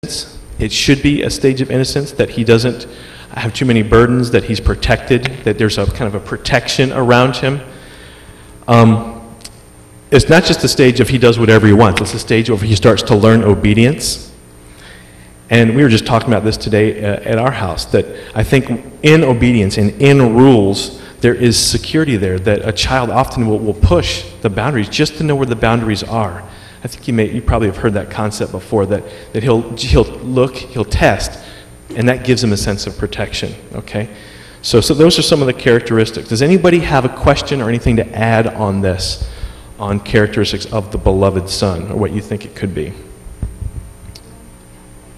It should be a stage of innocence, that he doesn't have too many burdens, that he's protected, that there's a kind of a protection around him. It's not just the stage of he does whatever he wants. It's the stage where he starts to learn obedience. And we were just talking about this today at our house, that I think in obedience and in rules, there is security there, that a child often will push the boundaries just to know where the boundaries are. I think you probably have heard that concept before, that he'll look, he'll test, and that gives him a sense of protection, okay? So those are some of the characteristics. Does anybody have a question or anything to add on this, on characteristics of the beloved son, or what you think it could be?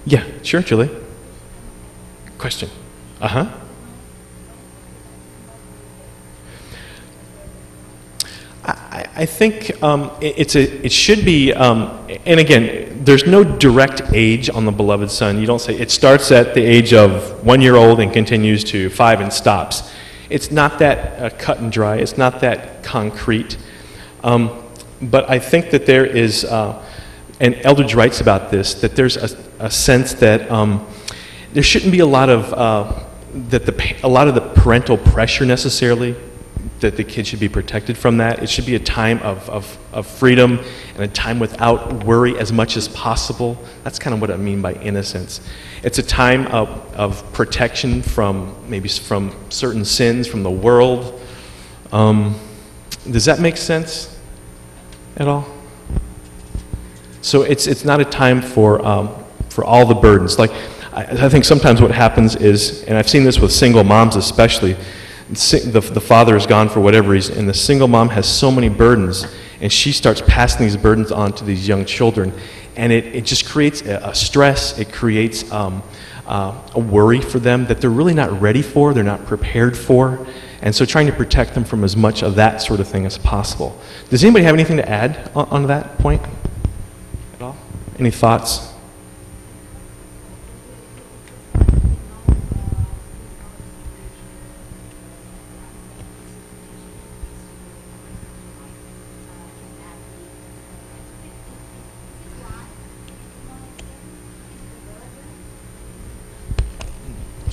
Yeah, sure, Julie. Question. Uh-huh. I think it should be, and again, there's no direct age on the beloved son. You don't say it starts at the age of 1 year old and continues to 5 and stops. It's not that cut and dry. It's not that concrete. But I think that there is, and Eldridge writes about this, that there's a sense that there shouldn't be a lot of the parental pressure necessarily, that the kid should be protected from that. It should be a time of freedom and a time without worry as much as possible. That's kind of what I mean by innocence. It's a time of protection from certain sins, from the world. Does that make sense at all? So it's not a time for all the burdens. Like I think sometimes what happens is, and I've seen this with single moms especially, the father is gone for whatever reason, and the single mom has so many burdens, and she starts passing these burdens on to these young children, and it just creates a stress. It creates a worry for them that they're really not ready for, they're not prepared for, and so trying to protect them from as much of that sort of thing as possible. Does anybody have anything to add on that point at all? Any thoughts?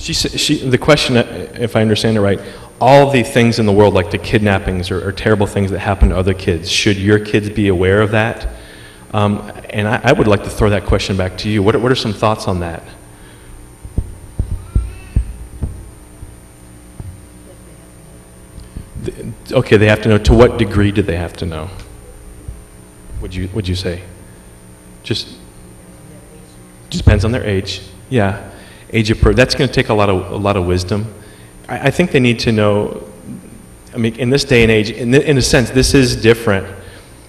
The question, if I understand it right, all the things in the world, like the kidnappings or terrible things that happen to other kids, should your kids be aware of that? And I would like to throw that question back to you. What are some thoughts on that? Okay, they have to know. To what degree do they have to know? Would you say? Just depends on their age. Yeah. That's going to take a lot of wisdom. I think they need to know. I mean, in this day and age, in a sense, this is different,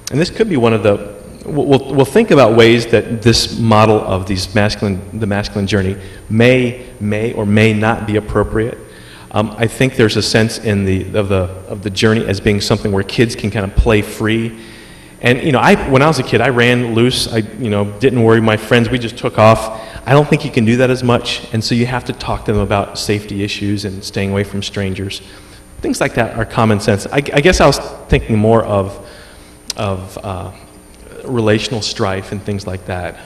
and this could be one of the. We'll think about ways that this model of the masculine journey may or may not be appropriate. I think there's a sense in of the journey as being something where kids can kind of play free. And when I was a kid, I ran loose. I didn't worry. My friends, we just took off. I don't think you can do that as much, and so you have to talk to them about safety issues and staying away from strangers. Things like that are common sense. I guess I was thinking more of relational strife and things like that.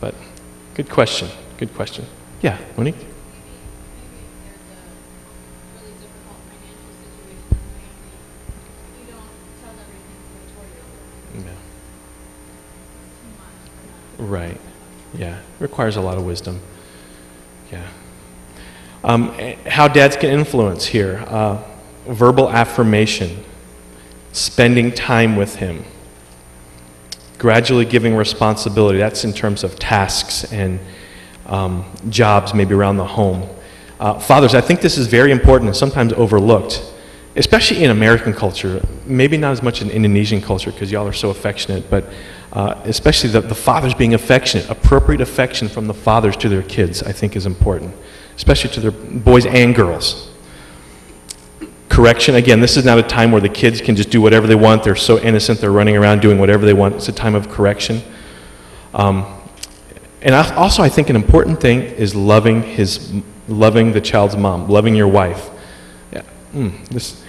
But good question. Good question. Yeah, Monique. Right. Yeah. Requires a lot of wisdom. Yeah. How dads can influence here. Verbal affirmation. Spending time with him. Gradually giving responsibility. That's in terms of tasks and jobs maybe around the home. Fathers, I think this is very important and sometimes overlooked, especially in American culture. Maybe not as much in Indonesian culture because y'all are so affectionate, but especially the fathers being affectionate. Appropriate affection from the fathers to their kids, I think, is important, especially to their boys and girls. Correction, again, this is not a time where the kids can just do whatever they want. They're so innocent, they're running around doing whatever they want. It's a time of correction. And also, I think an important thing is loving the child's mom, loving your wife. Yeah.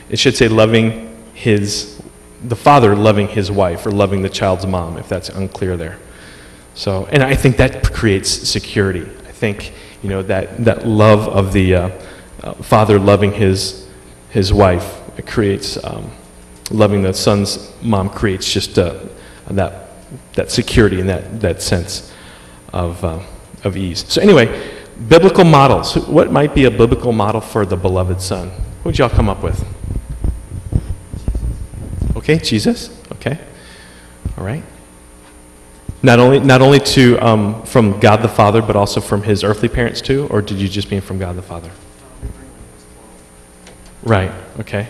It should say the father loving his wife, or loving the child's mom, if that's unclear there. So, and I think that creates security. I think, you know, that love of the father loving his wife, it creates, loving the son's mom creates just that security and that sense of ease. So anyway, biblical models. What might be a biblical model for the beloved son? What would y'all come up with? Okay, Jesus. Okay, all right. Not only to from God the Father, but also from his earthly parents too, or did you just mean from God the Father? Right. Okay.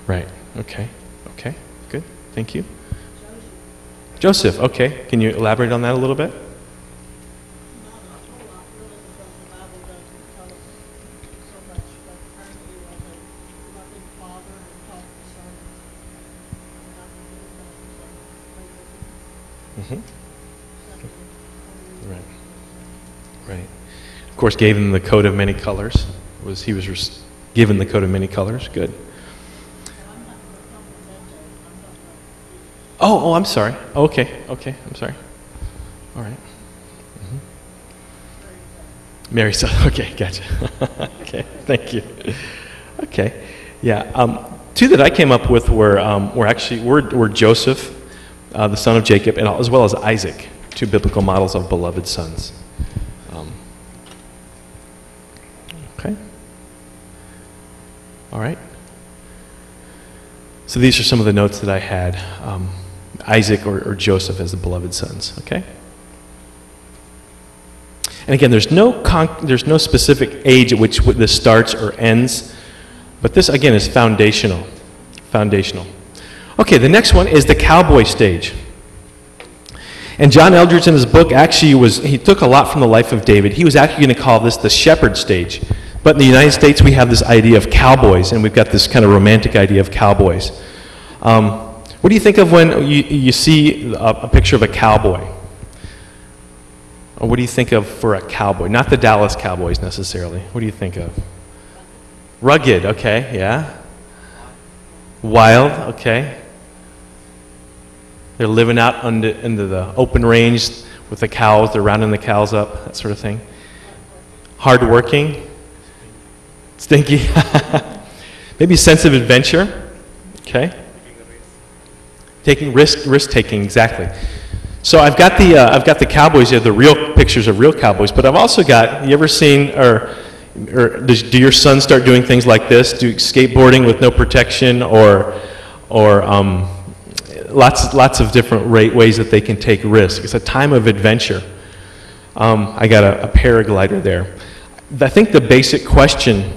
Right. Okay. Okay. Good. Thank you. Joseph. Okay. Can you elaborate on that a little bit? Mm-hmm. Right. Right. Of course, gave him the coat of many colors. He was given the coat of many colors. Good. Oh, I'm sorry. Okay. I'm sorry. All right. Mm-hmm. Mary said, okay, gotcha. Okay, thank you. Okay, yeah. Two that I came up with were Joseph, the son of Jacob, and as well as Isaac, two biblical models of beloved sons. Okay. All right. So these are some of the notes that I had. Isaac or Joseph as the beloved sons. Okay. And again, there's no specific age at which this starts or ends, but this again is foundational. Foundational. Okay, the next one is the cowboy stage. And John Eldredge in his book he took a lot from the life of David. He was actually going to call this the shepherd stage. But in the United States, we have this idea of cowboys, and we've got this kind of romantic idea of cowboys. What do you think of when you see a picture of a cowboy? Or what do you think of for a cowboy? Not the Dallas Cowboys necessarily. What do you think of? Rugged, okay, yeah. Wild, okay. They're living out into the open range with the cows. They're rounding the cows up, that sort of thing. Hardworking. Stinky. Maybe a sense of adventure. Okay. Risk taking, exactly. So I've got the cowboys. You have the real pictures of real cowboys, but I've also got. You ever seen or do your sons start doing things like this? Do skateboarding with no protection, or lots of different ways that they can take risk. It's a time of adventure. I got a paraglider there. I think the basic question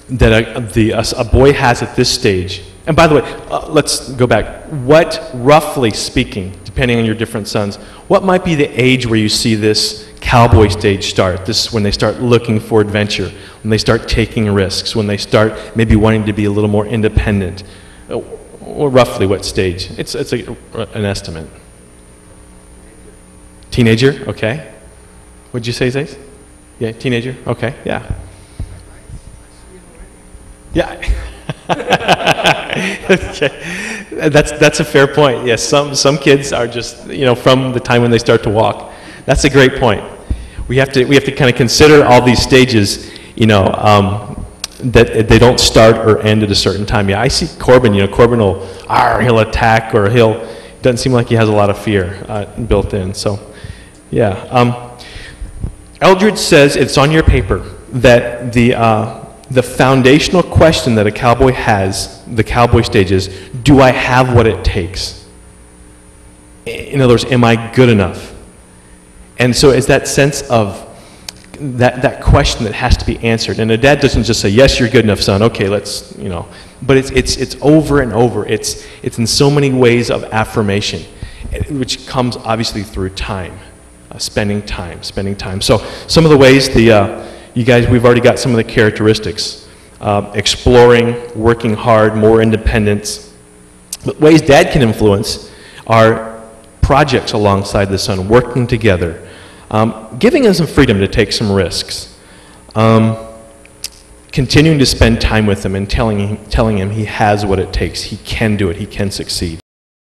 that a boy has at this stage, and by the way, let's go back. What, roughly speaking, depending on your different sons, what might be the age where you see this cowboy stage start? This is when they start looking for adventure, when they start taking risks, when they start maybe wanting to be a little more independent. Or roughly what stage? It's an estimate. Teenager, okay. What'd you say, Zace? Yeah, teenager, okay, yeah. Yeah. Okay. That's a fair point. Yes, some kids are just, from the time when they start to walk. That's a great point. We have to kind of consider all these stages, that they don't start or end at a certain time. Yeah, I see Corbin, Corbin he'll attack, or doesn't seem like he has a lot of fear built in. So, yeah. Eldredge says, it's on your paper, that the foundational question that a cowboy has, the cowboy stage, is, do I have what it takes? In other words, am I good enough? And so it's that sense of that question that has to be answered. And a dad doesn't just say, yes, you're good enough, son, okay, let's, but it's over and over. It's in so many ways of affirmation, which comes obviously through time, spending time. So some of the ways, you guys, we've already got some of the characteristics. Exploring, working hard, more independence. But ways dad can influence are projects alongside the son, working together. Giving us some freedom to take some risks. continuing to spend time with him and telling him he has what it takes, he can do it, he can succeed.